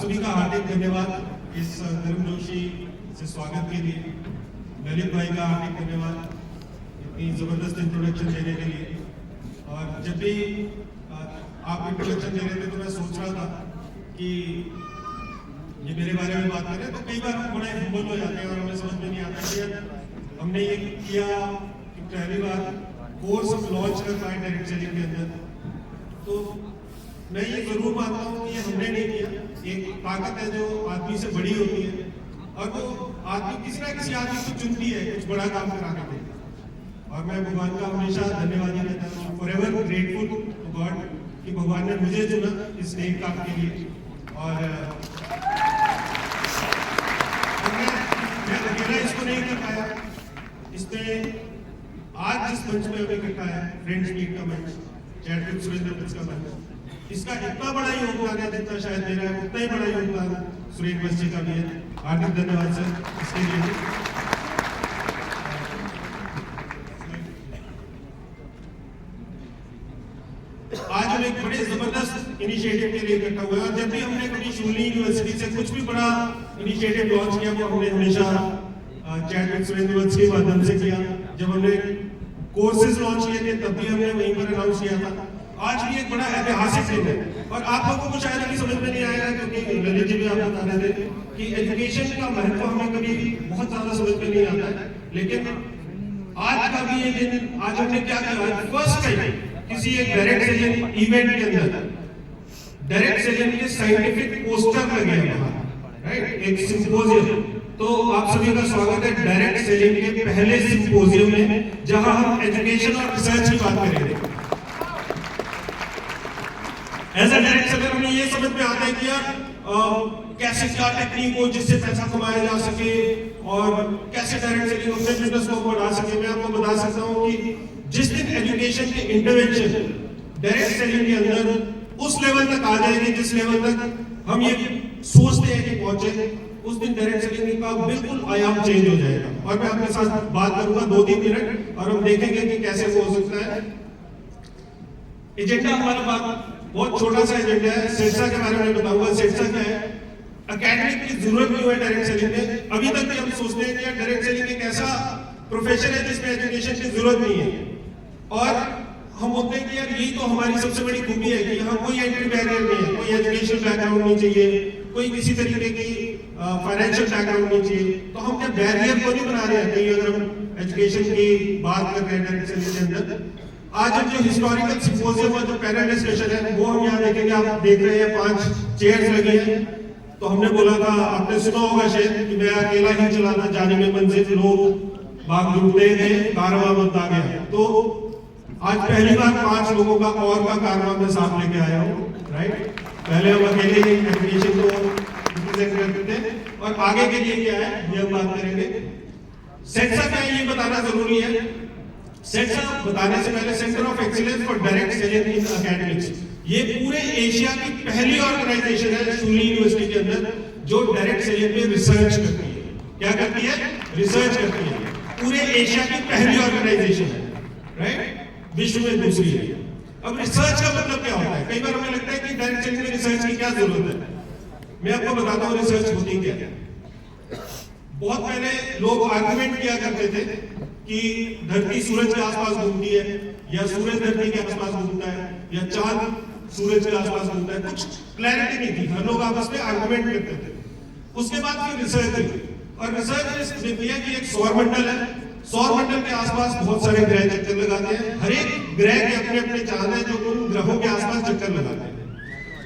सभी का हार्दिक धन्यवाद इस गर्मजोशी से स्वागत के लिए। ललित भाई का हार्दिक धन्यवाद इतनी जबरदस्त इंट्रोडक्शन देने के लिए। और जब भी आप इंट्रोडक्शन दे रहे थे तो मैं सोच रहा था कि ये मेरे बारे में बात करें, तो कई बार हम बड़े हम्बल हो जाते हैं और हमें समझ में नहीं आता कि हमने ये किया कि पहली बार कोर्स हम लॉन्च कर पाए डायरेक्ट सेलिंग के अंदर। तो मैं ये जरूर मानता हूँ कि ये हमने नहीं किया, एक ताकत है जो आदमी से बड़ी होती है और वो आदमी किसी ना किसी आदमी को चुनती है कुछ बड़ा काम कराने के लिए। और मैं भगवान का हमेशा धन्यवादी रहता हूँ, फॉरएवर ग्रेटफुल टू गॉड कि भगवान ने मुझे चुना इस नेक काम के लिए। और मैं अकेला इसको नहीं कर पाया, इसमें आज जिस मंच में हमें इकट्ठा है, फ्रेंड्स मीट का मंच, चैट विद सुरेंद्र बस का मंच, इसका इतना बड़ा योगदान है जितना शायद मेरा है, उतना ही बड़ा योगदान सुरेंद्र बस जी का भी है। हार्दिक धन्यवाद सर इसके लिए। आज हम एक बड़े जबरदस्त इनिशिएटिव के लिए इकट्ठा हुए और जब भी हमने कभी शूली यूनिवर्सिटी से कुछ भी बड़ा इनिशिएटिव लॉन्च किया वो हमने हमेशा चैट विद सुरेंद्र बस के माध्यम से किया। जब हमने कोर्सेज लॉन्च किए थे तब भी हमने वहीं पर अनाउंस किया था। आज भी एक बड़ा ऐतिहासिक दिन है और आप लोगों को शायद अभी समझ में नहीं आएगा क्योंकि ललित जी भी आप बता रहे थे कि एजुकेशन का महत्व हमें कभी बहुत ज्यादा समझ में नहीं आता है, लेकिन आज का भी ये दिन, आज हमने क्या किया, फर्स्ट टाइम किसी एक डायरेक्ट सेलिंग इवेंट के अंदर डायरेक्ट सेलिंग के साइंटिफिक पोस्टर लगे हैं वहां, राइट, एक सिंपोजियम। तो आप सभी का स्वागत है डायरेक्ट सेलिंग के पहले सिंपोजियम में जहां हम एजुकेशन और रिसर्च की बात करेंगे। एज अ डायरेक्ट सेलर हमें ये समझ में आता है कि यार कैसे क्या टेक्निक हो जिससे पैसा कमाया जा सके और कैसे डायरेक्ट सेलिंग अपने बिजनेस को बढ़ा सके। मैं आपको बता सकता हूँ कि जिस दिन एजुकेशन के इंटरवेंशन डायरेक्ट सेलिंग के अंदर उस लेवल तक आ जाएगी जिस लेवल तक हम ये सोचते हैं कि पहुंचे, उस दिन डायरेक्ट सेलिंग का बिल्कुल आयाम चेंज हो जाएगा। और मैं आपके साथ बात करूंगा 2-3 मिनट और हम देखेंगे कि कैसे वो हो सकता है। एजेंडा हमारा बहुत छोटा सा एजेंडा है। सेट्सा के बारे में बताऊंगा। सेट्सा क्या है, एकेडमिक की जरूरत नहीं है डायरेक्ट सेलिंग में। अभी तक भी हम सोचते हैं कि डायरेक्ट सेलिंग एक ऐसा प्रोफेशन है जिसमें एजुकेशन की जरूरत नहीं है और हम बोलते हैं कि यार यही तो हमारी सबसे बड़ी खूबी है कि यहाँ कोई एंट्री बैरियर नहीं है, कोई एजुकेशन बैकग्राउंड नहीं चाहिए, कोई किसी तरीके की फाइनेंशियल बैकग्राउंड नहीं चाहिए। तो हम क्या बैरियर को नहीं बना रहे हैं कहीं अगर हम एजुकेशन की बात कर रहे हैं डायरेक्ट सेलिंग के अंदर। आज हम जो हिस्टोरिकल सिंपोजियम और जो पैनल डिस्कशन है वो हम यहाँ देखेंगे। आप देख रहे हैं 5 चेयर्स लगी हैं। तो हमने बोला था, आपने सुना होगा शायद कि मैं अकेला ही चलाना जाने में मंजिल, लोग बाग जुटते थे, कारवां बनता गया। तो आज पहली बार 5 लोगों का और का कारवां मैं साथ लेके आया हूँ, राइट। पहले हम अकेले ही एजुकेशन को रिप्रेजेंट करते थे और आगे के लिए क्या है ये हम बात करेंगे। सेट्सा क्या है ये बताना जरूरी है। सेट्सा बताने से पहले centre of excellence for direct selling in academics, ये पूरे एशिया की पहली ऑर्गेनाइजेशन है शूली यूनिवर्सिटी के अंदर जो डायरेक्ट सेलिंग में रिसर्च करती है। क्या करती है? रिसर्च करती है। पूरे एशिया की पहली ऑर्गेनाइजेशन है, राइट, विश्व में दूसरी है। अब रिसर्च का मतलब क्या होता है? कई बार हमें लगता है कि डायरेक्ट सेलिंग में रिसर्च की क्या जरूरत है। मैं आपको बताता हूँ रिसर्च होती क्या है। बहुत पहले लोग आर्गुमेंट किया करते थे कि धरती सूरज के आसपास घूमती है या सूरज धरती के आसपास घूमता है या चांद सूरज के आसपास घूमता है। कुछ क्लैरिटी नहीं थी, हर लोग आपस में आर्गुमेंट करते थे। उसके बाद फिर रिसर्च हुई और रिसर्च ने किया कि एक सौरमंडल है, सौरमंडल के आसपास बहुत सारे ग्रह चक्कर लगाते हैं। हर एक ग्रह के अपने अपने चांद है जो उन ग्रहों के आसपास चक्कर लगाते हैं।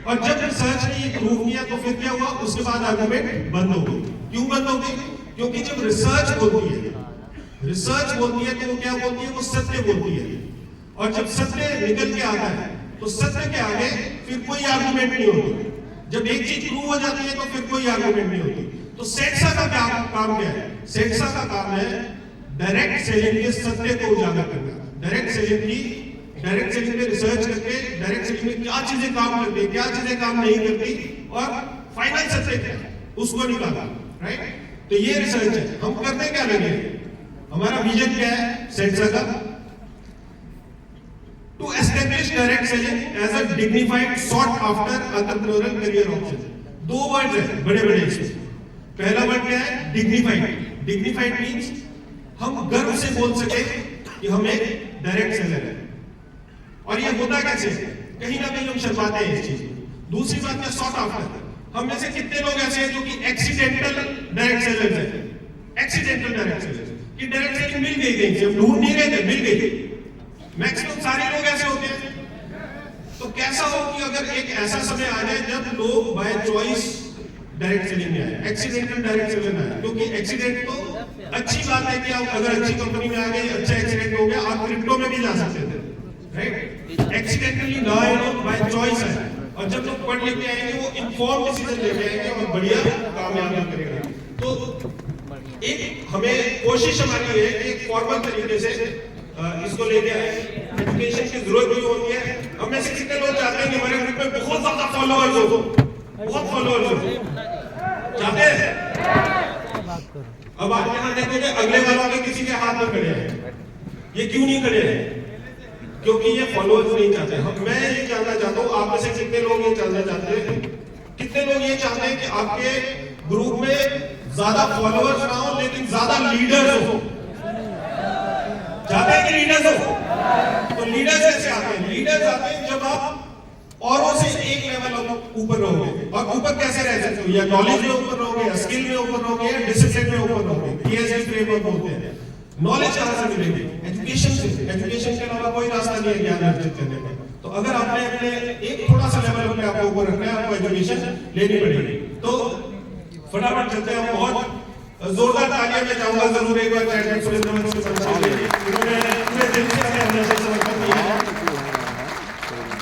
और जब रिसर्च ने ये प्रूव किया तो फिर क्या हुआ, उसके बाद आर्गुमेंट बंद हो गई। क्यों बंद हो गई? क्योंकि जब रिसर्च होती है तो वो क्या बोलती है? वो सत्य बोलती है। और जब सत्य निकल के आता है तो सत्य के आगे फिर कोई आर्गुमेंट नहीं होती। जब एक चीज प्रूव हो जाती है तो फिर कोई आर्गुमेंट नहीं होती। तो सेट्सा का काम क्या है? सेट्सा का काम है डायरेक्ट सेलिंग के सत्य को उजागर करना। डायरेक्ट सेलिंग में रिसर्च करके डायरेक्ट सेलिंग में क्या चीजें काम करती है, क्या चीजें काम नहीं करती और फाइनल सत्य क्या है उसको निकालना, राइट। तो ये रिसर्च है। हम करते क्या लगे, हमारा विजन क्या है सेट्सा का? To establish direct selling as a dignified, sought-after entrepreneurial career option. दो वर्ड है बड़े बड़े इसमें। पहला वर्ड क्या है? डिग्निफाइड। डिग्निफाइड मींस हम गर्व से बोल सके कि हम एक डायरेक्ट सेलर है। और ये होता कैसे? कहीं ना कहीं हम शर्माते हैं इस चीज में। दूसरी बात क्या? Sort after. हम में से कितने लोग ऐसे हैं जो कि एक्सीडेंटल डायरेक्ट सेलर हैं? एक्सीडेंटल डायरेक्ट सेलर कि डायरेक्ट सेलिंग मिल गई कहीं से, हम ढूंढ नहीं रहे थे, मिल गई। मैक्सिमम सारे लोग ऐसे होते हैं। तो कैसा हो कि अगर एक ऐसा समय आ जाए जब लोग बाय चॉइस डायरेक्ट सेलिंग में आए, एक्सीडेंटल डायरेक्ट सेलिंग में आए। क्योंकि एक्सीडेंट तो अच्छी बात है कि आप अगर अच्छी कंपनी में आ गए, अच्छा एक्सीडेंट हो गया, आप क्रिप्टो में भी जा सकते थे, राइट? एक्सीडेंटली ना बाय चॉइस है। और जब लोग पढ़ लिख के आएंगे वो इन्फॉर्म डिसीजन लेके आएंगे और बढ़िया कामयाबी करेंगे। तो एक हमें कोशिश हमारी है कि एक फॉर्मल तरीके से इसको लेके आए। एजुकेशन की जरूरत भी होती है। हम में से कितने लोग चाहते हैं कि हमारे ग्रुप में बहुत ज्यादा फॉलोअर्स हो, बहुत फॉलोअर्स हो? चाहते हैं? अब आप यहाँ देखोगे अगले वालों के किसी के हाथ में खड़े हैं। ये क्यों नहीं खड़े हैं? क्योंकि ये फॉलोअर्स नहीं चाहते। मैं ये जानना चाहता हूँ आप में से कितने लोग ये जानना चाहते हैं, कितने लोग ये चाहते हैं कि आपके ग्रुप में ज्यादा फॉलोअर्स ना हो लेकिन ज्यादा लीडर्स हो? चाहते हैं कि लीडर्स हो? तो लीडर्स कैसे आते हैं? लीडर्स आते हैं जब आप औरों से एक लेवल ऊपर रहोगे। और ऊपर कैसे रह सकते हो? या नॉलेज में ऊपर रहोगे, या स्किल में ऊपर रहोगे, या डिसिप्लिन में ऊपर रहोगे। पीएसडी फ्रेमवर्क बोलते हैं। नॉलेज कहां से मिलेगी? एजुकेशन से। एजुकेशन के अलावा कोई रास्ता नहीं है ज्ञान अर्जित करने का। तो अगर आपने अपने एक थोड़ा सा लेवल अपने आप को ऊपर रखना है, आपको एजुकेशन लेनी पड़ेगी। तो फटाफट चलते हैं। बहुत जोरदार तालियां मैं चाहूंगा जरूर एक बार चैटमैन सुरेंद्र वंश के परिचय के लिए। उन्होंने पूरे दिल से हमें हमेशा समर्थन दिया है।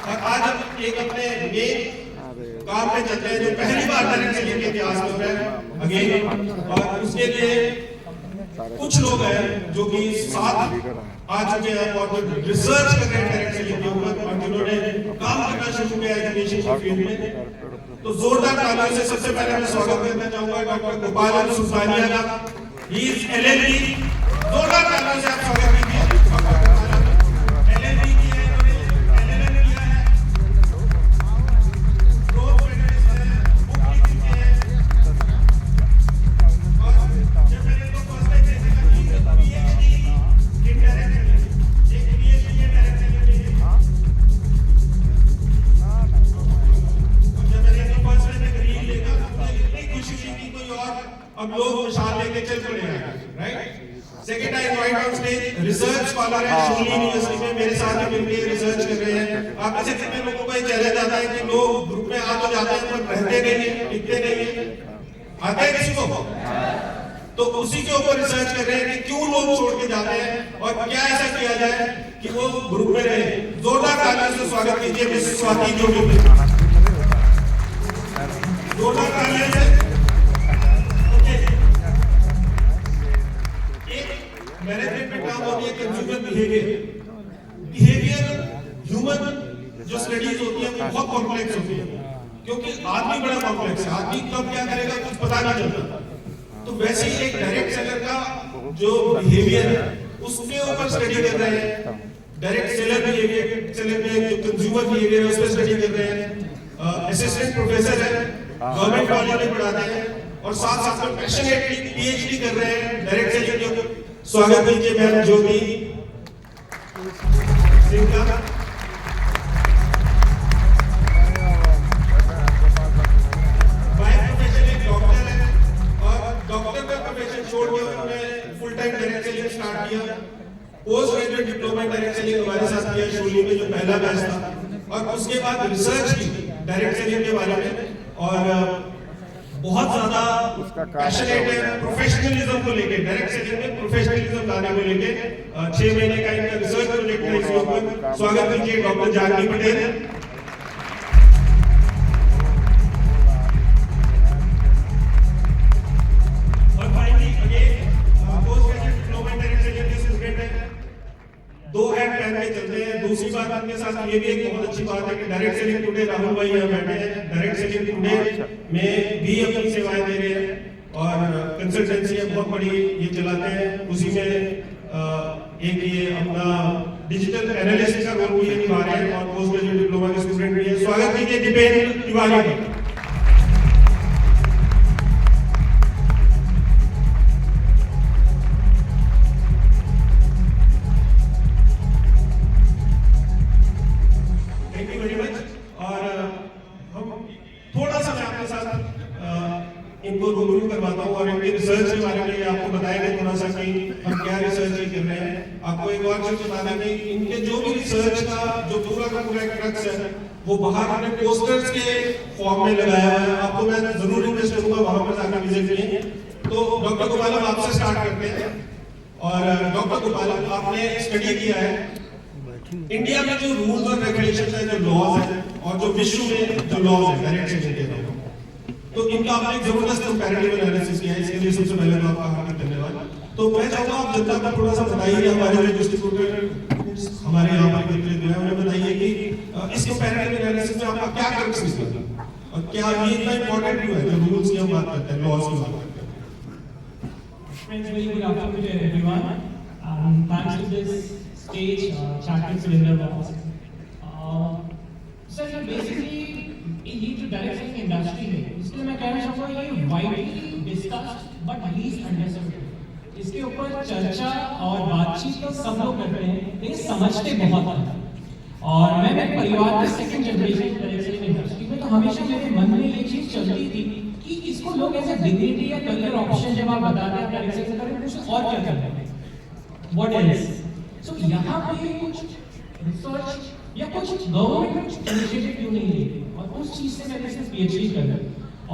और आज हम एक अपने मेन काम में चलते हैं जो पहली बार डायरेक्ट सेलिंग के इतिहास में हुआ है अगेन। और उसके लिए कुछ लोग हैं जो कि साथ आ चुके हैं और जो रिसर्च कर रहे हैं डायरेक्ट सेलिंग के ऊपर और जिन्होंने काम करना शुरू किया एजुकेशन के फील्ड में। तो जोरदार तालियों से सबसे पहले मैं स्वागत करना चाहूंगा डॉक्टर गोपाल सुल्तानिया का। He is LLB. जोरदार तालियों से आप स्वागत कीजिए। एलएलबी की है, एलएलएम किया है, प्रो फेडरलिस्ट है, बुक लिख चुके हैं। और जब मैंने तो फर्स्ट टाइम देखा कि पीएचडी इन डायरेक्ट सेलिंग, एक पीएचडी इन डायरेक्ट सेलिंग अब लोग मिसाल लेके चल पड़े हैं, right? Second I invite on stage research scholar है शूली यूनिवर्सिटी में, मेरे साथ में मिलकर रिसर्च कर रहे हैं। आप में से कितने लोगों को ये चैलेंज आता है कि लोग ग्रुप में आ तो जाते हैं पर रहते नहीं है, टिकते नहीं है? आते हैं किसी को? तो उसी के ऊपर रिसर्च कर रहे हैं कि क्यों लोग छोड़ के जाते हैं और क्या ऐसा किया जाए कि वो ग्रुप में रहे। जोरदार तालियों से स्वागत कीजिए मिस स्वाति जोगी। जोरदार तालियों से। मैनेजमेंट में काम होती है कंज्यूमर बिहेवियर। बिहेवियर ह्यूमन जो स्टडीज होती है वो बहुत कॉम्प्लेक्स होती है क्योंकि आदमी बड़ा कॉम्प्लेक्स है। आदमी कब क्या करेगा कुछ पता नहीं चलता। तो वैसे ही एक डायरेक्ट सेलर का जो बिहेवियर है उसके ऊपर स्टडी कर रहे हैं। डायरेक्ट सेलर बिहेवियर, सेलर में जो कंज्यूमर बिहेवियर है उस पर स्टडी कर रहे हैं। असिस्टेंट प्रोफेसर है, गवर्नमेंट कॉलेज में पढ़ाते हैं और साथ साथ में पैशनेटली पीएचडी कर रहे हैं डायरेक्ट सेलिंग के ऊपर। स्वागत कीजिए मैम ज्योति सिंह का। बाय प्रोफेशन एक डॉक्टर है और डॉक्टर का प्रोफेशन छोड़ के उन्होंने full time direct selling start किया। Post graduate diploma direct selling हमारे साथ किया शूली में जो पहला बैच था। और उसके बाद रिसर्च की डायरेक्ट सेलिंग के बारे में और बहुत ज्यादा पैशनेट है प्रोफेशनलिज्म को लेके। डायरेक्ट सेलिंग में प्रोफेशनलिज्म लाने को लेके 6 महीने का इनका रिसर्च प्रोजेक्ट है इसके ऊपर। स्वागत कीजिए डॉक्टर जानवी पटेल। और finally again post graduate diploma direct selling के स्टूडेंट है। दो हैंड पहन के चलते हैं। दूसरी बात आपके साथ ये भी एक बहुत अच्छी बात है कि डायरेक्ट सेलिंग टुडे राहुल भाई यहाँ बैठे हैं। डायरेक्ट सेलिंग टुडे में भी अपनी सेवाएं दे रहे हैं और कंसल्टेंसी बहुत बड़ी ये चलाते हैं। उसी में एक ये अपना डिजिटल एनालिस्ट का रोल भी निभा रहे हैं और पोस्ट ग्रेजुएट डिप्लोमा के स्टूडेंट भी है। स्वागत कीजिए दीपेंद्र तिवारी का। हमारे साथ नहीं, हम क्या रिसर्च कर रहे हैं। आपको एक और चीज बता दें कि इनके जो भी रिसर्च का जो पूरा का पूरा क्रक्स है वो बाहर हमने पोस्टर्स के फॉर्म में लगाया है। आपको मैं जरूर रिक्वेस्ट करूंगा वहां पर जाकर विजिट करिए। तो डॉक्टर गोपालम आपसे स्टार्ट करते हैं। और डॉक्टर गोपालम, आपने स्टडी किया है इंडिया में जो रूल्स और रेगुलेशंस है, जो लॉज है, और जो विश्व में जो लॉज है डायरेक्ट सेलिंग के लॉ, तो इनका आपने एक जबरदस्त कंपैरेटिव एनालिसिस किया है। इसके लिए सबसे पहले तो आपका हार्दिक धन्यवाद। तो मैं चाहूंगा आप जनता को थोड़ा सा बताइए, हमारे जो डिस्ट्रीब्यूटर हमारे यहाँ पर कितने जो है उन्हें बताइए कि इस कंपैरेटिव एनालिसिस में आपका क्या क्रक्स निकला और क्या ये इतना इंपॉर्टेंट क्यों है जो रूल्स की हम बात करते हैं, लॉज की बात करते हैं। Friends, very good afternoon to everyone. Thanks to this stage, Chairman Surendra Boss. Sir, basically ये जो डायरेक्ट सेलिंग इंडस्ट्री है, इसलिए मैं कहना चाहूँगा ये widely discussed but least understood. इसके ऊपर चर्चा और बातचीत तो सब लोग करते हैं, लेकिन समझते बहुत हैं। और मैं मेरे परिवार के second generation direct selling industry में, तो हमेशा मेरे मन में ये चीज चलती थी कि इसको लोग ऐसे डिग्निटी या करियर ऑप्शन जब आप बताते हैं डायरेक्ट सेलिंग करें, कुछ और क्या करते हैं, व्हाट एल्स। सो यहाँ पे कुछ रिसर्च या कुछ गवर्नमेंट इनिशिएटिव क्यों नहीं लेती, और उस चीज से मैंने इसमें पीएचडी कर।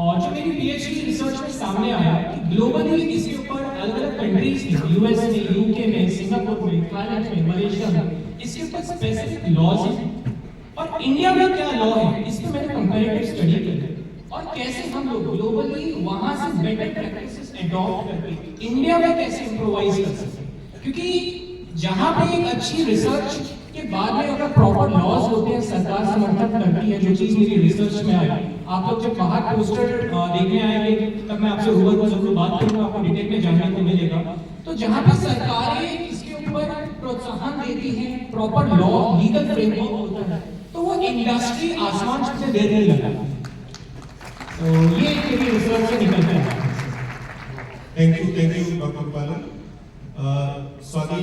और जो मेरी पीएचडी रिसर्च में सामने आया कि ग्लोबली इसके ऊपर अलग अलग कंट्रीज में, यूएस में, यूके में, सिंगापुर में, थाईलैंड में, मलेशिया में इसके ऊपर स्पेसिफिक लॉज हैं, और इंडिया में क्या लॉ है इस पे मैंने कंपैरेटिव स्टडी की और कैसे हम लोग ग्लोबली वहां से बेटर प्रैक्टिसेस अडॉप्ट करके इंडिया में कैसे इंप्रोवाइज कर सकते हैं। क्योंकि जहां पे एक अच्छी रिसर्च के बाद में अगर प्रॉपर लॉज होते हैं, सरकार समर्थन करती है, जो चीज मेरी रिसर्च में आई। आप लोग जब बाहर पोस्टर देखने आएंगे तब मैं आपसे रूबरू जरूर बात करूंगा, आपको डिटेल में जानने को मिलेगा। तो जहां पे सरकारें इसके ऊपर प्रोत्साहन देती हैं, प्रॉपर लॉ लीगल फ्रेमवर्क होता है, तो वो इंडस्ट्री आसमान छूने देर नहीं लगता। तो ये मेरी रिसर्च से निकलता है। Thank you doctor Gopalam. Swati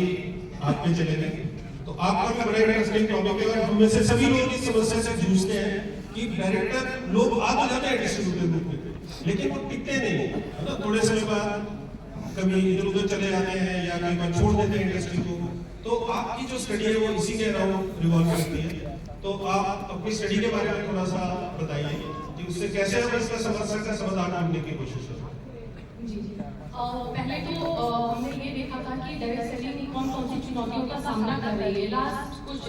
आप पे चले गए तो आपका बड़ा इंटरेस्टिंग टॉपिक है, और हम में से सभी लोग इस समस्या से जूझते हैं कि डायरेक्टर लोग आ तो जाते हैं डिस्ट्रीब्यूटर ग्रुप में, लेकिन वो टिकते नहीं है ना। थोड़े समय बाद कभी इधर उधर चले जाते हैं या कई बार छोड़ देते हैं इंडस्ट्री को। तो आपकी जो स्टडी है वो इसी के अराउंड रिवॉल्व करती है। तो आप अपनी स्टडी के बारे में थोड़ा सा बताइए कि उससे कैसे हम इसका समस्या का समाधान ढूंढने की कोशिश करें। पहले तो हमने ये देखा था कि डायरेक्ट सेलिंग कौन कौन सी चुनौतियों का सामना कर रही है। लास्ट कुछ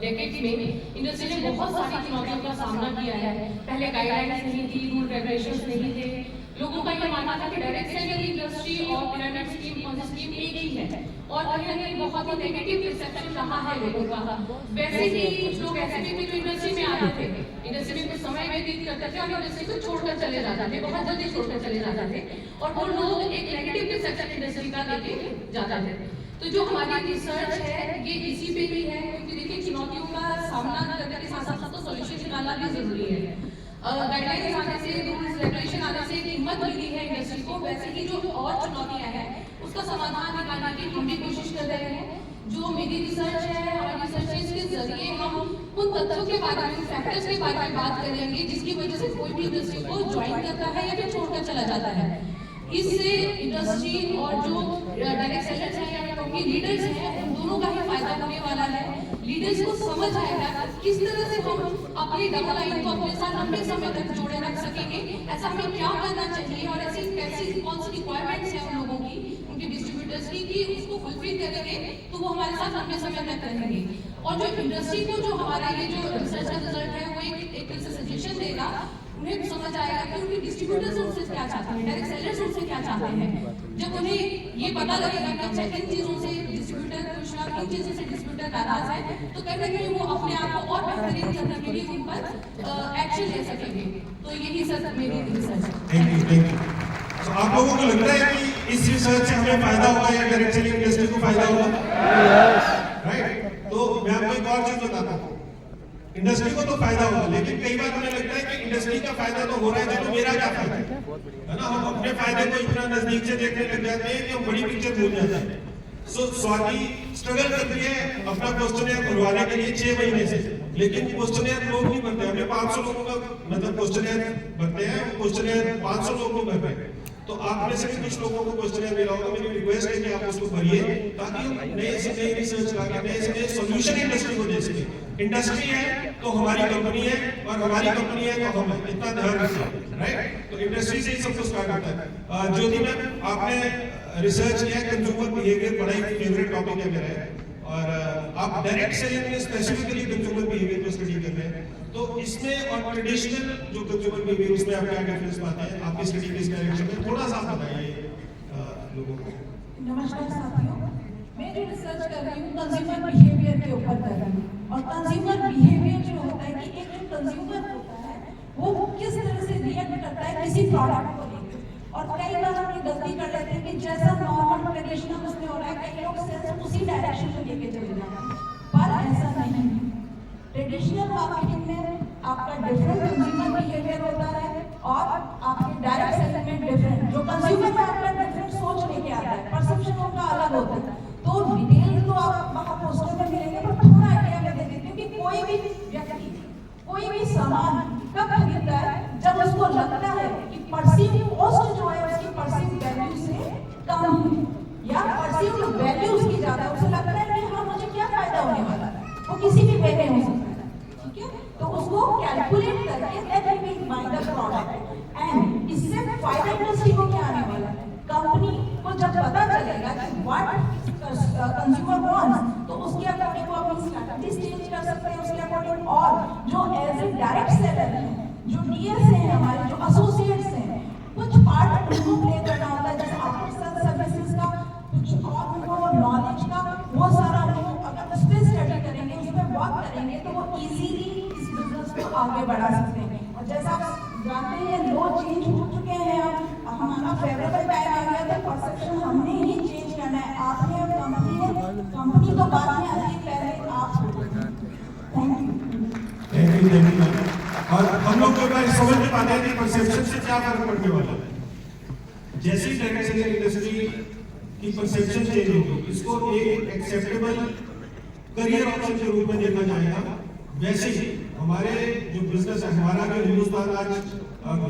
डेकेड में इंडस्ट्री ने बहुत सारी चुनौतियों का सामना किया है। पहले गाइडलाइंस नहीं थी, रूल रेगुलेशंस नहीं थे, लोगों का ये मानना था कि डायरेक्ट सेलिंग इंडस्ट्री और पिरामिड स्कीम एक ही है, और कहीं ना कहीं बहुत ही नेगेटिव रिसेप्शन रहा है लोगों का। वैसे ही कुछ लोग ऐसे भी जो इंडस्ट्री में आते थे, इंडस्ट्री में कुछ समय व्यतीत करते थे और इंडस्ट्री को छोड़कर चले जाते थे, बहुत जल्दी छोड़कर चले जाते थे, और वो लोग एक नेगेटिव रिसेप्शन इंडस्ट्री का देके जाते थे। तो जो हमारी रिसर्च है ये इसी पे ही है, क्योंकि देखिए चुनौतियों का सामना करने के साथ साथ तो सॉल्यूशन निकालना भी जरूरी है। गाइडलाइंस आने से, रूल्स रेगुलेशन आने से हिम्मत मिली है इंडस्ट्री को, वैसे ही जो और चुनौतियां हैं उसका समाधान निकालने की हम भी कोशिश कर रहे हैं। जो मेरी रिसर्च है, हमारी रिसर्च के जरिए हम उन तथ्यों के बारे में, फैक्टर्स के बारे में बात करेंगे जिसकी वजह से कोई भी इंडस्ट्री को ज्वाइन करता है या फिर छोड़कर चला जाता है। इससे इंडस्ट्री और जो डायरेक्ट सेलर्स हैं या कंपनी लीडर्स हैं, उन दोनों का ही फायदा होने वाला है। लीडर्स को समझ आएगा किस तरह से हम अपनी डबल लाइन को अपने साथ लंबे समय तक जोड़े रख सकेंगे, ऐसा हमें क्या करना चाहिए, और ऐसी कैसी कौन सी रिक्वायरमेंट्स हैं उन लोगों की, उनके डिस्ट्रीब्यूटर्स की, कि उसको फुलफिल करेंगे तो वो हमारे साथ लंबे समय तक रहेंगे। और जो इंडस्ट्री को जो हमारा ये जो रिसर्च का रिजल्ट है वो एक तरह से सजेशन देगा, उन्हें समझ आएगा कि उनके डिस्ट्रीब्यूटर्स उनसे क्या चाहते हैं, डायरेक्ट सेलर्स उनसे क्या चाहते हैं। जब उन्हें ये पता लगेगा कि अच्छा इन चीजों से डिस्ट्रीब्यूटर खुश है, इन चीजों से डिस्ट्रीब्यूटर नाराज है, तो कहीं ना कहीं वो अपने आप को और बेहतरीन करने के लिए उन पर एक्शन ले सकेंगे। तो यही सर मेरी रिसर्च है। Thank you. तो आप लोगों को लगता है कि इस रिसर्च से हमें फायदा होगा या डायरेक्ट सेलिंग इंडस्ट्री को फायदा होगा? राइट। तो मैं आपको एक और चीज बताता हूँ, इंडस्ट्री को तो फायदा होगा, लेकिन कई बार हमें लगता है कि इंडस्ट्री का फायदा तो हो रहा है, तो मेरा क्या फायदा है ना। हम अपने फायदे को इतना नजदीक से देखने लग जाते हैं कि हम बड़ी पिक्चर भूल जाते हैं। सो स्वाति स्ट्रगल करती है अपना क्वेश्चनर भरवाने के लिए 6 महीने से, लेकिन क्वेश्चनर लोग नहीं भरते। हमने 500 लोगों का मतलब क्वेश्चनर भरते हैं, क्वेश्चनर 500 लोग नहीं भर पाए। तो आप में से भी कुछ लोगों को क्वेश्चन मिला होगा, मेरी रिक्वेस्ट है कि आप उसको भरिए ताकि हम नए से नई रिसर्च लाके नए से नए सॉल्यूशन इंडस्ट्री को दे सके। इंडस्ट्री है तो हमारी कंपनी है और हमारी कंपनी है तो हम है, इतना ध्यान रखिए, राइट। तो इंडस्ट्री से ही सब कुछ स्टार्ट होता है। ज्योति मैम, आपने रिसर्च किया कंज्यूमर बिहेवियर, बड़ा ही फेवरेट टॉपिक है मेरा, और आप डायरेक्ट सेलिंग में स्पेसिफिकली कंज्यूमर बिहेवियर को स्टडी कर रहे हैं, तो इसमें और ट्रेडिशनल जो कंज्यूमर बिहेवियर उसमें आप क्या डिफरेंस पाते हैं? आपकी स्टडी किस डायरेक्शन में, थोड़ा सा बताइए लोगों को। नमस्कार साथियों, मैं जो रिसर्च कर रही हूँ कंज्यूमर बिहेवियर के ऊपर कर रही हूँ। और कंज्यूमर बिहेवियर जो होता है कि एक जो कंज्यूमर होता है वो किस तरह से रिएक्ट करता है किसी प्रोडक्ट को लेकर। और कई बार हम ये गलती कर लेते हैं कि जैसा नॉर्मल ट्रेडिशनल उसमें हो रहा है, कई लोग सेल्स उसी डायरेक्शन में लेके चले जाते हैं, पर ऐसा नहीं है। ट्रेडिशनल मार्केटिंग में आपका डिफरेंट कंज्यूमर बिहेवियर होता है और आपके डायरेक्ट सेलिंग में डिफरेंट, जो कंज्यूमर में आपका डिफरेंट सोच लेके आता है, परसेप्शन उनका अलग होता है। तो डिटेल तो आप वहाँ पोस्टर में मिलेंगे, पर थोड़ा आइडिया मैं दे देती हूँ कि कोई भी व्यक्ति कोई भी सामान कब खरीदता है, जब उसको लगता है कि परसीव कॉस्ट जो है उसकी परसीव वैल्यू से कम है या परसीव वैल्यू उसकी ज्यादा है, उसे लगता है कि हाँ मुझे क्या फायदा होने वाला है, वो किसी भी वे में हो सकता है, ठीक है। तो उसको कैलकुलेट करके then he will buy the product. And इससे फायदा इंडस्ट्री को क्या आने वाला है, कंपनी को जब पता चलेगा कि व्हाट कंज्यूमर वांट्स, तो उसके अकॉर्डिंग वो अपनी स्ट्रेटजी चेंज कर सकते हैं उसके अकॉर्डिंग। और जो एज ए डायरेक्ट सेलर है, जो डीएस हैं हमारे, जो एसोसिएट्स हैं, कुछ पार्ट उनको प्ले करना होता है, जैसे आफ्टर सेल सर्विसेज का कुछ और उनको नॉलेज का वो सारा उनको अगर उस पर स्टडी करेंगे, उस पर वर्क करेंगे, तो वो इजीली इस बिजनेस को आगे बढ़ा सकते हैं। और जैसा आप जानते हैं लो चेंज हो चुके हैं, अब हमारा फेवरेबल टाइम आ गया था, परसेप्शन हमने ही चेंज करना है, आपने और कंपनी तो बाद में आती है, पहले आप। Thank you. और हम लोग को समझ में पाते हैं कि परसेप्शन से क्या फर्क पड़ने वाला है। जैसे ही डायरेक्ट सेलिंग इंडस्ट्री की परसेप्शन चेंज होगी, इसको एक एक्सेप्टेबल करियर ऑप्शन के रूप में देखा जाएगा, वैसे ही हमारे जो बिजनेस है, हमारा जो हिंदुस्तान आज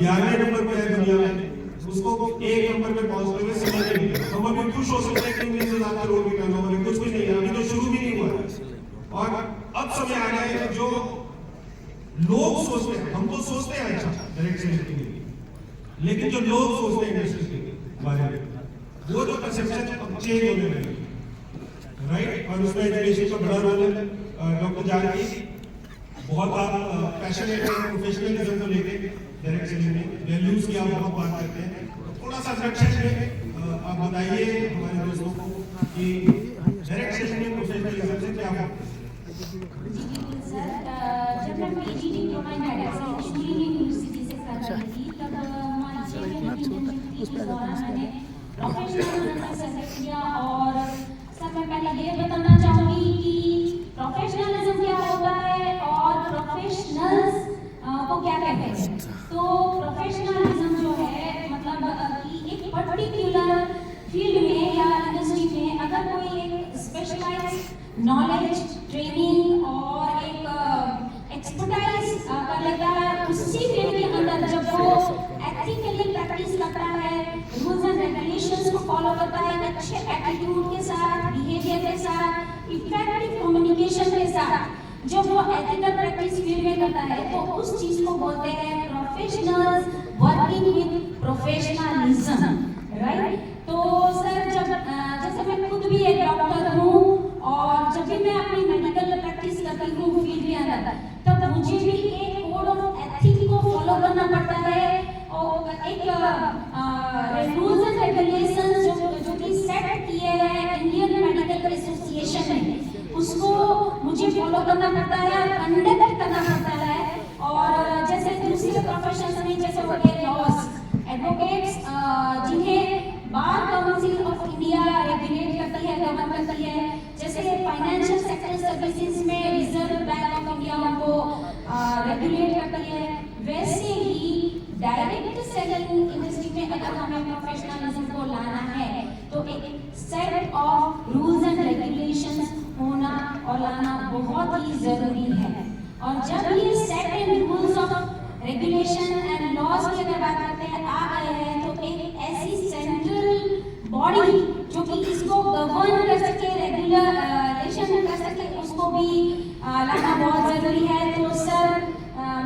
11वें नंबर पर है दुनिया में, उसको 1 नंबर पे पहुंचते हुए समय नहीं है। हम अभी खुश हो सकते हैं कि 19,000 करोड़ की टर्नओवर है, कुछ भी नहीं है, अभी तो शुरू भी नहीं हुआ है। और अब समय आ गया है कि जो लोग सोचते हैं, हम तो सोचते हैं अच्छा डायरेक्ट सेलिंग के लिए, लेकिन जो लोग सोचते हैं इंडस्ट्री के बारे में, वो जो परसेप्शन अब चेंज होने लगे, राइट। और उसमें एजुकेशन का बड़ा रोल है। डॉक्टर जानकी, बहुत आप पैशनेट है प्रोफेशनलिज्म को लेके डायरेक्ट सेलिंग में, वैल्यूज की आप बहुत बात करते हैं, तो थोड़ा सा संरक्षण में आप बताइए हमारे दोस्तों को कि डायरेक्ट सेलिंग में प्रोफेशनलिज्म से क्या बात है। सर, जब मैं PG diploma in direct selling university से कर रही थी, तब हमारी उस दौरान मैंने प्रोफेशनल सेलेक्ट किया। और सर मैं पहले ये बताना चाहूँगी कि प्रोफेशनलिज्म क्या होता है और प्रोफेशनल्स को क्या कहते हैं। तो प्रोफेशनलिज्म जो है मतलब कि एक पर्टिकुलर फील्ड में या इंडस्ट्री में अगर कोई एक स्पेशलाइज्ड नॉलेज, ट्रेनिंग और एक एक्सपर्टाइज कर लेता है, उसी फील्ड के अंदर जब वो एथिकली प्रैक्टिस करता है, रूल्स एंड रेगुलेशंस को फॉलो करता है, अच्छे एटीट्यूड के साथ, बिहेवियर के साथ, इफेक्टिव कम्युनिकेशन के साथ, जब वो एथिकल प्रैक्टिस फील्ड में करता है, तो उस चीज को बोलते हैं professionals working with professionalism, right. तो सर जब जैसे मैं खुद भी एक डॉक्टर हूँ और जब भी मैं अपनी मेडिकल प्रैक्टिस करती हूँ फील्ड के अंदर, तब मुझे भी एक कोड ऑफ एथिक्स को फॉलो करना पड़ता है और एक रूल्स एंड रेगुलेशंस जो कि सेट किए हैं इंडियन मेडिकल एसोसिएशन ने, उसको मुझे फॉलो करना पड़ता है, कंडक्ट करना पड़ता है। और जैसे दूसरे प्रोफेशंस में जैसे हो गए लॉज, एडवोकेट्स, जिन्हें bar council of India regulate करती है, गवर्न करती है, जैसे फाइनेंशियल सेक्टर सर्विसेज में रिजर्व बैंक ऑफ इंडिया उनको रेगुलेट करती है, वैसे ही डायरेक्ट सेलिंग इंडस्ट्री में अगर हमें प्रोफेशनलिज्म को लाना है तो एक set of rules and regulations होना और लाना बहुत ही जरूरी है। और जब ये set and rules of regulation and laws की अगर बात करते हैं आ गए हैं, तो एक ऐसी सेंट्रल बॉडी जो कि इसको गवर्न कर सके, रेगुलेशन कर सके, उसको भी लाना बहुत जरूरी है। तो सर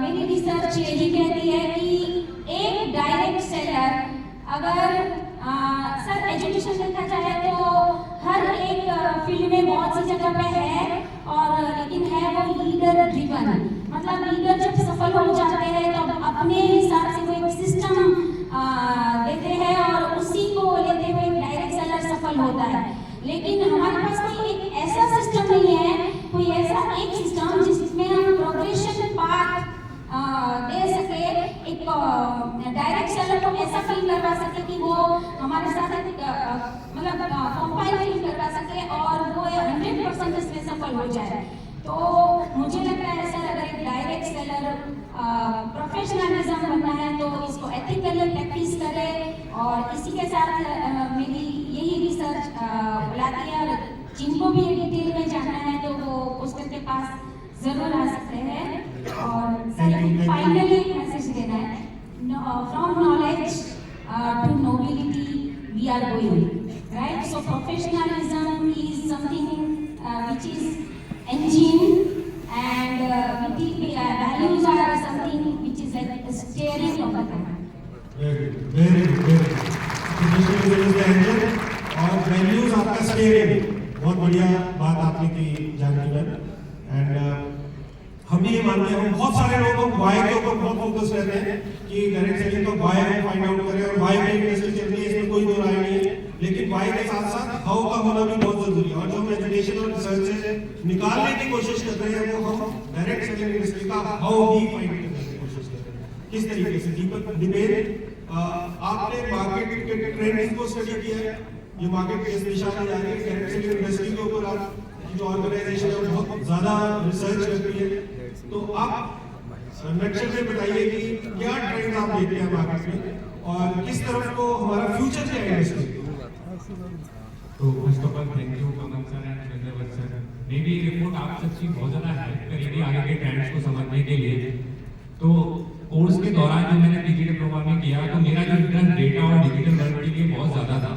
मेरी रिसर्च यही कहती है कि एक डायरेक्ट सेलर अगर सर एजुकेशन देखा जाए तो हर एक फील्ड में बहुत सी जगह पे है, और लेकिन है वो लीडर ड्रिवन, मतलब लीडर जब सफल हो जाते हैं तो अपने हिसाब से वो एक सिस्टम देते हैं और उसी को लेते हुए एक डायरेक्ट सेलर सफल होता है। लेकिन हमारे पास कोई एक ऐसा सिस्टम नहीं है, कोई ऐसा एक सिस्टम जिसमें हम प्रोग्रेशन पाथ दे सके, एक डायरेक्ट सेलर को ऐसा फील करवा सके कि वो हमारे साथ मतलब कंपाइल फील करवा सके और वो 100% इसमें सफल हो जाए। तो मुझे लगता है सर अगर एक डायरेक्ट सेलर प्रोफेशनलिज्म बनना है तो इसको एथिकली प्रैक्टिस करे, और इसी के साथ मेरी यही रिसर्च बुलाती है, और जिनको भी ये डिटेल में जानना है तो वो पुस्तक के पास जरूर आ सकते हैं। और सर फाइनली एक मैसेज देना है, from knowledge to nobility we are going, right? So professionalism is something which is engine, and values are something which is like the steering of the car. Very good. Traditional is the engine और values आपका steering। बहुत बढ़िया बात आपने की Janaki ma'am. And हम ये मानते हैं, बहुत सारे लोग वाई के ऊपर बहुत फोकस रहते हैं कि डायरेक्ट सेलिंग का वाई हम फाइंड आउट करें, और वाई में इंडस्ट्री चल रही है, इसमें कोई दो राय नहीं है, लेकिन वाई के साथ साथ हाउ का होना भी बहुत जरूरी है। और जो हम एजुकेशन और रिसर्च से निकालने की कोशिश कर रहे हैं वो हम डायरेक्ट सेलिंग इंडस्ट्री का हाउ भी फाइंड करने की कोशिश कर रहे हैं। किस तरीके से दीपक डिबेट आपने मार्केट के ट्रेंड्स को स्टडी किया है, ये मार्केट किस दिशा में जा रही है, डायरेक्ट सेलिंग इंडस्ट्री के ऊपर आप जो ऑर्गेनाइजेशन है बहुत ज्यादा रिसर्च करती है, तो आप नक्शे में बताइए कि क्या ट्रेंड आप देखते हैं मार्केट में और किस तरफ को हमारा फ्यूचर क्या है इंडस्ट्री। तो first of all thank you Kamal sir and Chandravat sir. मेरी रिपोर्ट आप सबकी बहुत ज़्यादा हेल्प करेगी आगे के ट्रेंड्स को समझने के लिए। तो कोर्स के दौरान जो मैंने पीजी डिप्लोमा में किया, तो मेरा जो इंटरेस्ट डेटा और डिजिटल वर्ल्ड के लिए बहुत ज़्यादा था।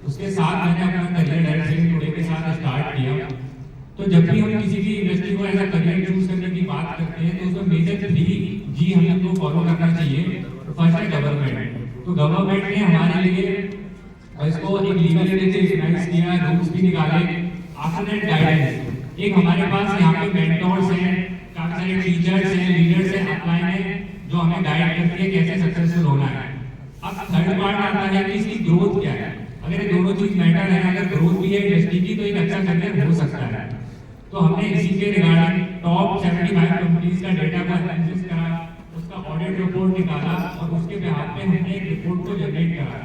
उसके साथ मैंने अपना करियर डायरेक्ट सेलिंग टुडे के साथ स्टार्ट किया। तो जब भी हम किसी भी इंडस्ट्री को एज अ करियर चूज करने की बात करते हैं तो उसमें मेजर 3 जी हमको फॉलो करना चाहिए। फर्स्ट है गवर्नमेंट। तो गवर्नमेंट ने हमारे लिए इसको एक लीगल एंटिटी रिकॉग्नाइज किया, रूल्स भी निकाले। आफ्टर दैट गाइडेंस, एक हमारे पास यहाँ पे मेंटोर्स हैं, काफी सारे टीचर्स हैं, लीडर्स हैं, अपलाइन हैं, जो हमें गाइड करती है कैसे सक्सेसफुल होना है। अब थर्ड पार्ट आता है कि इसकी ग्रोथ क्या है। अगर ये दोनों चीज मैटर है, अगर ग्रोथ भी है इंडस्ट्री की, तो एक अच्छा करियर हो सकता है। तो हमने इसी के रिगार्डिंग टॉप 75 कंपनीज का डेटा को एनालिसिस करा, उसका ऑडिट रिपोर्ट निकाला और उसके बेहाफ पे हमने एक रिपोर्ट को जनरेट करा।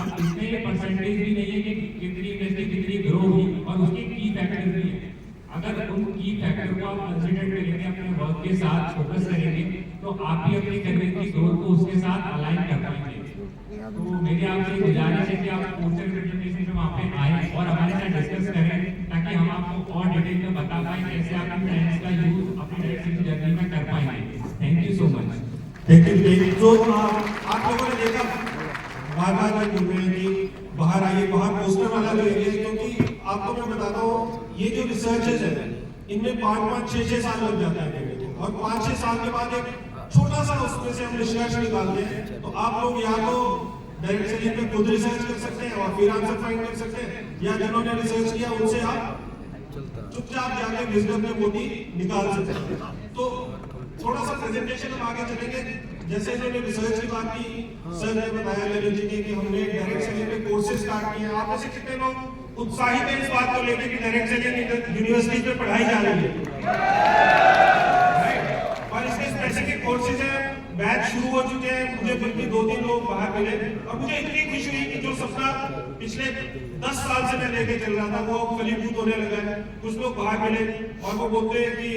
अब इसमें ये परसेंटेज भी नहीं है कि कितनी इंडस्ट्री कितनी ग्रो हुई, और उसके की फैक्टर भी है। अगर उन की फैक्टर को आप कंसीडर करेंगे, अपने वर्क के साथ फोकस करेंगे, तो आप भी अपने करियर की ग्रोथ को उसके साथ अलाइन कर पाएंगे। तो मेरी आपसे गुजारिश है कि आप पोस्टर प्रेजेंटेशन में वहाँ पे आए और हमारे साथ डिस्कस करें, ताकि हम आपको और डिटेल में बता पाएं कैसे आप इन ट्रेंड्स का यूज अपनी डायरेक्ट जर्नी में कर पाएंगे। Thank you so much. Thank you. तो आप लोगों ने देखा बार-बार मैं बोल रहे हैं कि बाहर आइए, बाहर पोस्टर वाला जो एरिया, क्योंकि आपको मैं बताता हूँ ये जो रिसर्चेस है इनमें 5-5, 6-6 साल लग जाता है, और 5-6 साल के बाद एक छोटा सा उसमें से हम निष्कर्ष निकालते हैं। तो आप लोग या तो डायरेक्ट सेलिंग पे खुद रिसर्च कर सकते हैं और फिर आंसर फाइंड कर सकते हैं, या जिन्होंने रिसर्च किया उनसे आप चुपचाप जाके विजडम में मोती निकाल सकते हैं। तो थोड़ा सा प्रेजेंटेशन हम आगे चलेंगे। जैसे इन्होंने रिसर्च की बात की, सर ने बताया ललित जी ने कि हमने डायरेक्ट सेलिंग पे कोर्सेज स्टार्ट किए। आप में से कितने लोग उत्साहित हैं इस बात को लेकर कि डायरेक्ट सेलिंग यूनिवर्सिटी में पढ़ाई जा रही है? और इसके स्पेसिफिक कोर्सेज हैं, बैच शुरू हो चुके हैं। मुझे फिर भी 2-3 लोग बाहर मिले और मुझे इतनी खुशी हुई कि जो सपना पिछले 10 साल से मैं लेके चल रहा था वो फलीभूत होने लगा है। कुछ लोग बाहर मिले और वो बोलते हैं कि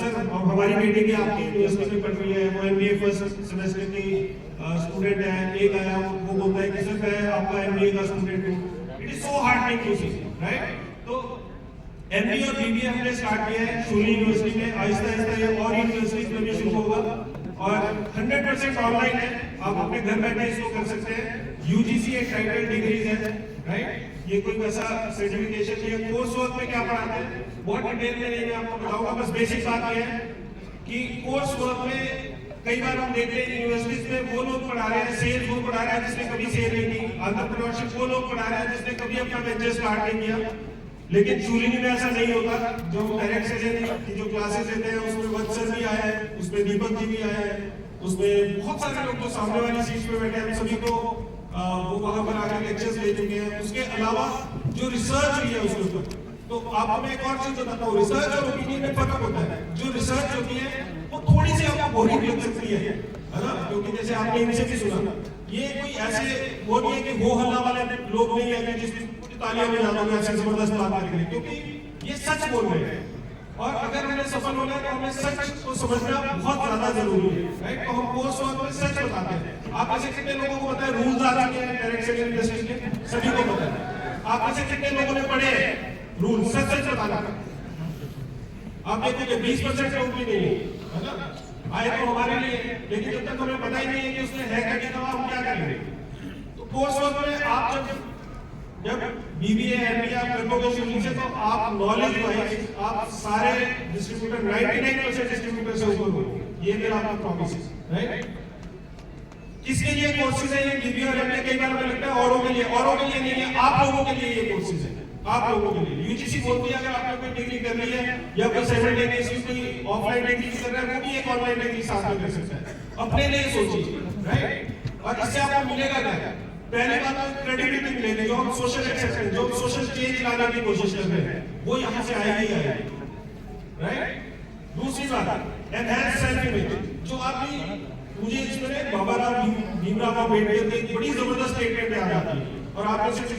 सर हमारी बेटी की आपकी यूनिवर्सिटी में पढ़ रही है, वो MBA फर्स्ट सेमेस्टर की स्टूडेंट है। एक आया वो बोलता है कि सर मैं आपका MBA का स्टूडेंट हूँ। It is so heartening to see, right? तो MBA और BBA हमने स्टार्ट किया है शूली यूनिवर्सिटी में। आहिस्ता आहिस्ता ये और यूनिवर्सिटीज में भी शुरू होगा। और 100% ऑनलाइन है, आप अपने घर बैठे इसको कर सकते हैं। यूजीसी एक टाइटल डिग्रीज है, राइट? ये कोई वैसा सर्टिफिकेशन नहीं है। कोर्स वर्क में क्या पढ़ाते हैं बहुत डिटेल में नहीं मैं आपको बताऊंगा, बस बेसिक बात ये है कि कोर्स वर्क में कई बार हम देखते हैं यूनिवर्सिटीज में वो लोग पढ़ा रहे हैं, सेल्स वो पढ़ा रहे हैं जिसने कभी सेल नहीं की, एंटरप्रेन्योरशिप वो लोग पढ़ा रहे हैं जिसने कभी अपना वेंचर स्टार्ट नहीं किया। लेकिन शूलिनी में ऐसा नहीं होता। जो डायरेक्ट सेलिंग की जो क्लासेस लेते हैं उसमें वत्सल भी आया है, उसमें दीपक जी भी आए हैं, उसमें बहुत सारे लोग जो सामने वाली सीट पे बैठे हैं, हम सभी को वो वहां पर आकर लेक्चर्स ले चुके हैं। उसके अलावा जो रिसर्च हुई है उसके ऊपर, तो आपको मैं एक और चीज बताता हूँ, रिसर्च और ओपिनियन में फर्क होता है। जो रिसर्च होती है वो थोड़ी सी आपको बोरिंग लग सकती है ना, क्योंकि जैसे आपने इनसे भी सुना, ये कोई ऐसे वो नहीं है कि वो हल्ला वाले लोग नहीं है जिसमें तालियां बजाना होगा ऐसे जबरदस्त बात करेंगे, क्योंकि ये सच बोल रहे हैं। और अगर हमें सफल होना है तो हमें सच को समझना बहुत ज्यादा जरूरी है, राइट? तो हम कोर्स वर्क में सच बताते हैं। आप ऐसे कितने लोगों को पता है रूल्स आ चुके हैं डायरेक्ट सेलिंग इंडस्ट्री के? सभी को पता है। आप ऐसे कितने लोगों ने पढ़े हैं रूल? सच सच बताना। आप देखोगे 20% लोग भी नहीं है ना, आए तो हमारे लिए, लेकिन जब तक हमें पता ही नहीं है कि उसमें है क्या नहीं तो हम क्या करेंगे? तो कोर्स वर्क में आप जब बीबीए एमबीए आप करोगे शुरू से, तो आप नॉलेज वाइज आप सारे डिस्ट्रीब्यूटर 99% डिस्ट्रीब्यूटर से ऊपर हो, ये मेरा आपका प्रॉमिस है, राइट? किसके लिए कोर्सेज है ये बीबीए और एमबीए? कई बार हमें लगता है औरों के लिए नहीं है, आप लोगों के लिए ये कोर्सेज है, आप लोगों के लिए। यूजीसी बोलती है अगर आपने कोई डिग्री कर ली है या कोई साइमल्टेनियसली कोई ऑफलाइन डिग्री कर रहा है, वो भी एक ऑनलाइन डिग्री साथ में कर सकता है। अपने लिए सोचिए, राइट? और इससे आपको मिलेगा क्या? पहली बात तो क्रेडिबिलिटी मिलेगी, जो हम सोशल एक्सेप्टेंस, जो सोशल चेंज लाने की कोशिश कर रहे हैं, वो यहाँ से आएगी, राइट? दूसरी बात एनहांस सेल्फ इमेज, जो आपकी मुझे इसमें बाबा राव भीमराव अम्बेडकर की बड़ी जबरदस्त स्टेटमेंट याद आती है और आप